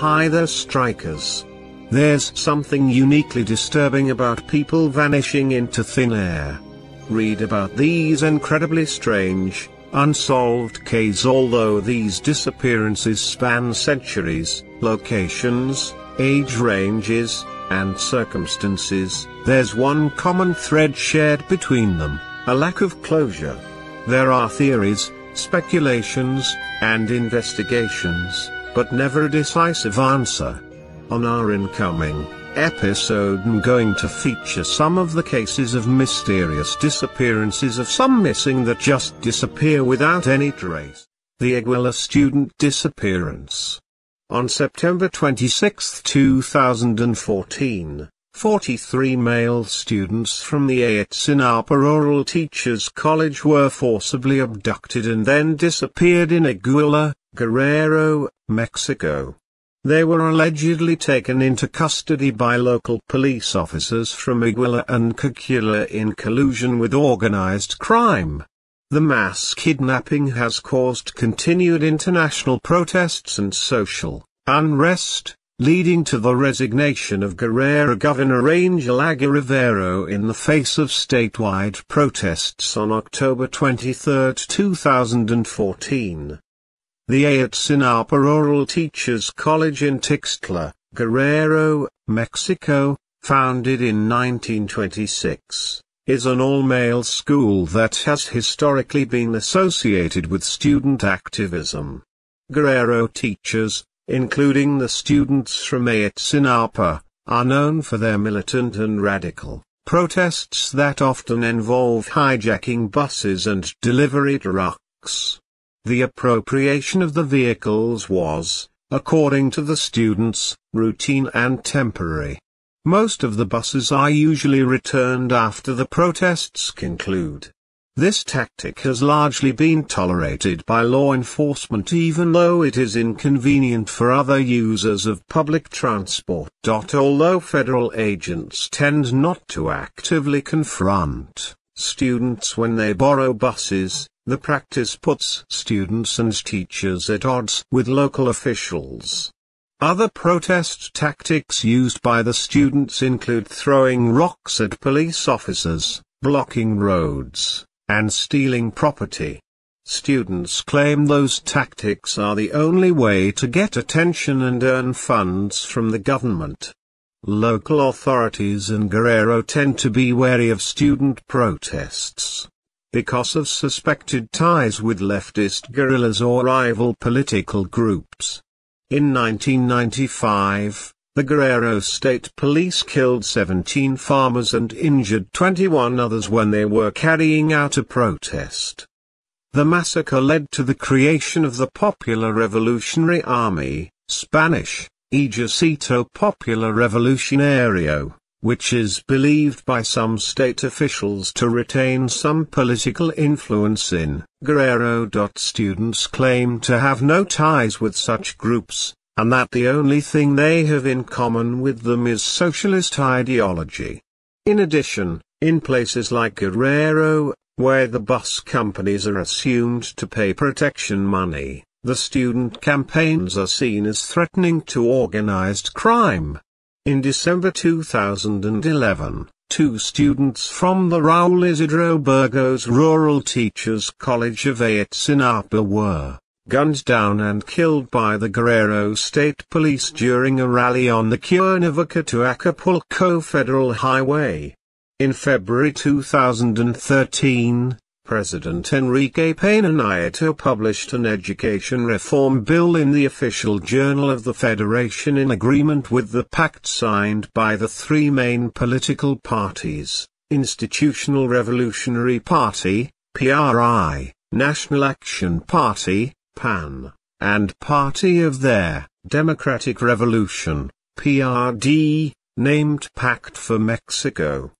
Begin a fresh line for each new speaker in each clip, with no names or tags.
Hi there, strikers. There's something uniquely disturbing about people vanishing into thin air. Read about these incredibly strange, unsolved cases. Although these disappearances span centuries, locations, age ranges, and circumstances, there's one common thread shared between them: a lack of closure. There are theories, speculations, and investigations, but never a decisive answer. On our incoming episode, I'm going to feature some of the cases of mysterious disappearances of some missing that just disappear without any trace. The Iguala student disappearance. On September 26, 2014, 43 male students from the Ayotzinapa Rural Teachers College were forcibly abducted and then disappeared in Iguala, Guerrero, Mexico. They were allegedly taken into custody by local police officers from Iguala and Iguala in collusion with organized crime. The mass kidnapping has caused continued international protests and social unrest, leading to the resignation of Guerrero Governor Angel Aguirre Rivero in the face of statewide protests on October 23, 2014. The Ayotzinapa Rural Teachers College in Ixtla, Guerrero, Mexico, founded in 1926, is an all-male school that has historically been associated with student activism. Guerrero teachers, including the students from Ayotzinapa, are known for their militant and radical protests that often involve hijacking buses and delivery trucks. The appropriation of the vehicles was, according to the students, routine and temporary. Most of the buses are usually returned after the protests conclude. This tactic has largely been tolerated by law enforcement, even though it is inconvenient for other users of public transport. Although federal agents tend not to actively confront students when they borrow buses, the practice puts students and teachers at odds with local officials. Other protest tactics used by the students include throwing rocks at police officers, blocking roads, and stealing property. Students claim those tactics are the only way to get attention and earn funds from the government. Local authorities in Guerrero tend to be wary of student protests because of suspected ties with leftist guerrillas or rival political groups. In 1995, the Guerrero State Police killed 17 farmers and injured 21 others when they were carrying out a protest. The massacre led to the creation of the Popular Revolutionary Army, Spanish, Ejército Popular Revolucionario, which is believed by some state officials to retain some political influence in Guerrero. Students claim to have no ties with such groups, and that the only thing they have in common with them is socialist ideology. In addition, in places like Guerrero, where the bus companies are assumed to pay protection money, the student campaigns are seen as threatening to organized crime. In December 2011, 2 students from the Raul Isidro Burgos Rural Teachers College of Ayotzinapa were gunned down and killed by the Guerrero State Police during a rally on the Cuernavaca to Acapulco Federal Highway. In February 2013, President Enrique Pena Nieto published an education reform bill in the official journal of the Federation in agreement with the pact signed by the 3 main political parties: Institutional Revolutionary Party, PRI, National Action Party, PAN, and Party of their Democratic Revolution, PRD, named Pact for Mexico.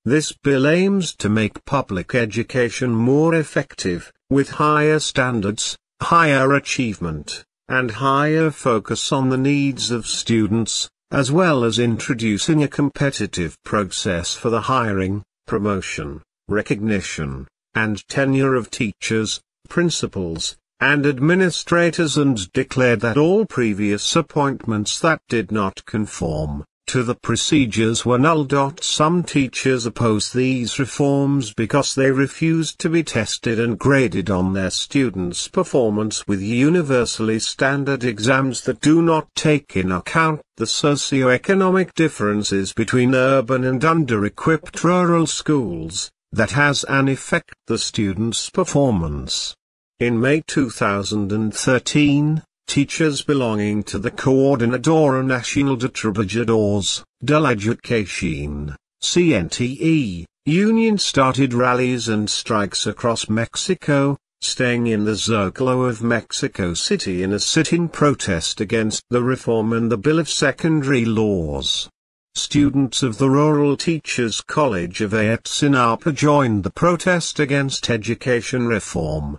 This bill aims to make public education more effective, with higher standards, higher achievement, and higher focus on the needs of students, as well as introducing a competitive process for the hiring, promotion, recognition, and tenure of teachers, principals, and administrators and declared that all previous appointments that did not conform to the procedures were null. Some teachers opposed these reforms because they refused to be tested and graded on their students' performance with universally standard exams that do not take in account the socio-economic differences between urban and under-equipped rural schools, that has an effect on the students' performance. In May 2013, teachers belonging to the Coordinadora Nacional de Trabajadores de l'Educación, CNTE, union started rallies and strikes across Mexico, staying in the Zócalo of Mexico City in a sit-in protest against the reform and the Bill of Secondary Laws. Students of the Rural Teachers College of Ayotzinapa joined the protest against education reform.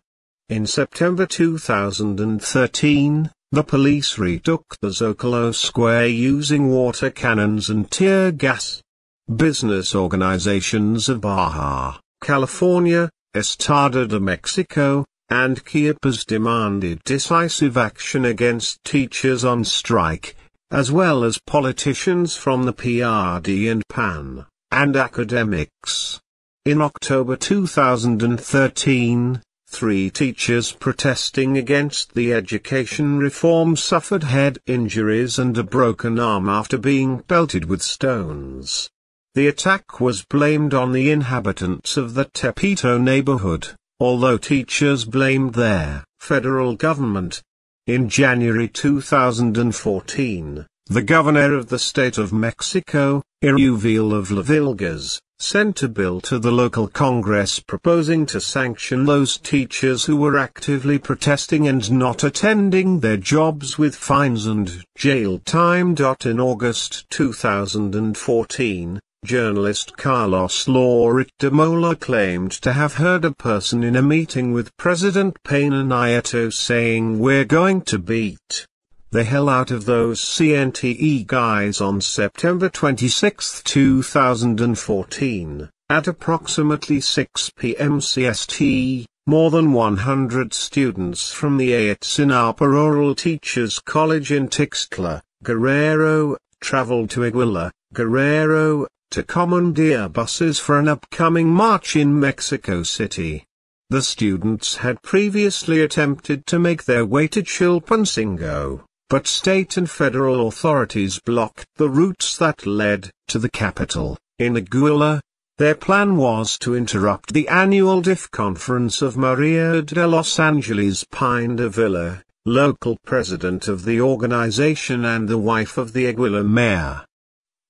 In September 2013, the police retook the Zócalo Square using water cannons and tear gas. Business organizations of Baja California, Estado de Mexico, and Chiapas demanded decisive action against teachers on strike, as well as politicians from the PRD and PAN, and academics. In October 2013, 3 teachers protesting against the education reform suffered head injuries and a broken arm after being pelted with stones. The attack was blamed on the inhabitants of the Tepito neighborhood, although teachers blamed their federal government. In January 2014, the governor of the state of Mexico, Uriel of La Vilgas, sent a bill to the local Congress proposing to sanction those teachers who were actively protesting and not attending their jobs with fines and jail time. In August 2014, journalist Carlos Loret de Mola claimed to have heard a person in a meeting with President Peña Nieto saying, "We're going to beat the hell out of those CNTE guys." On September 26, 2014, at approximately 6 p.m. CST, more than 100 students from the Ayotzinapa Rural Teachers College in Tixtla, Guerrero, traveled to Iguala, Guerrero, to commandeer buses for an upcoming march in Mexico City. The students had previously attempted to make their way to Chilpancingo, but state and federal authorities blocked the routes that led to the capital. In Iguala, their plan was to interrupt the annual DIF conference of Maria de Los Angeles Pineda, local president of the organization and the wife of the Iguala mayor.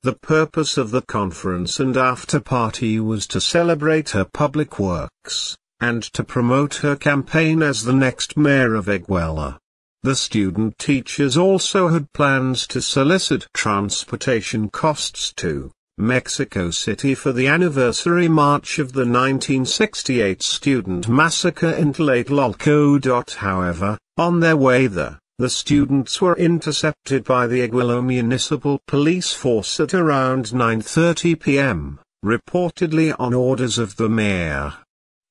The purpose of the conference and after-party was to celebrate her public works, and to promote her campaign as the next mayor of Iguala. The student teachers also had plans to solicit transportation costs to Mexico City for the anniversary march of the 1968 student massacre in Tlatelolco. However, on their way there, the students were intercepted by the Iguala Municipal Police Force at around 9:30 p.m., reportedly on orders of the mayor.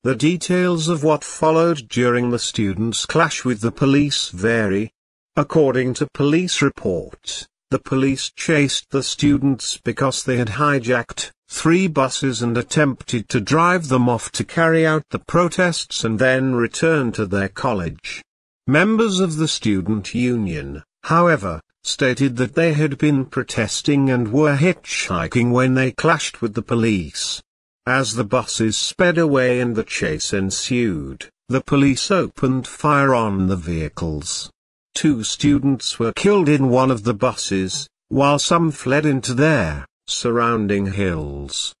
The details of what followed during the students' clash with the police vary. According to police reports, the police chased the students because they had hijacked 3 buses and attempted to drive them off to carry out the protests and then return to their college. Members of the student union, however, stated that they had been protesting and were hitchhiking when they clashed with the police. As the buses sped away and the chase ensued, the police opened fire on the vehicles. 2 students were killed in one of the buses, while some fled into their surrounding hills.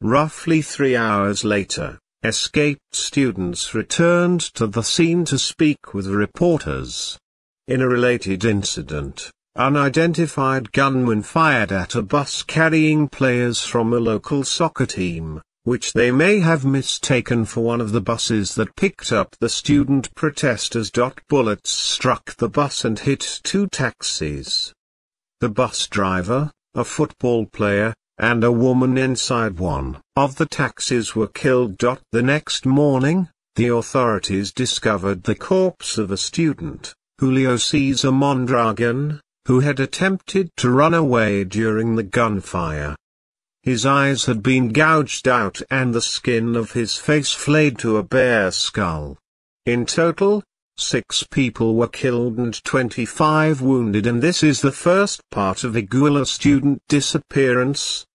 Roughly 3 hours later, escaped students returned to the scene to speak with reporters. In a related incident, unidentified gunmen fired at a bus carrying players from a local soccer team, which they may have mistaken for one of the buses that picked up the student protesters. Bullets struck the bus and hit 2 taxis. The bus driver, a football player, and a woman inside one of the taxis were killed. The next morning, the authorities discovered the corpse of a student, Julio Cesar Mondragon, who had attempted to run away during the gunfire. His eyes had been gouged out and the skin of his face flayed to a bare skull. In total, 6 people were killed and 25 wounded, and this is the first part of Iguala student disappearance.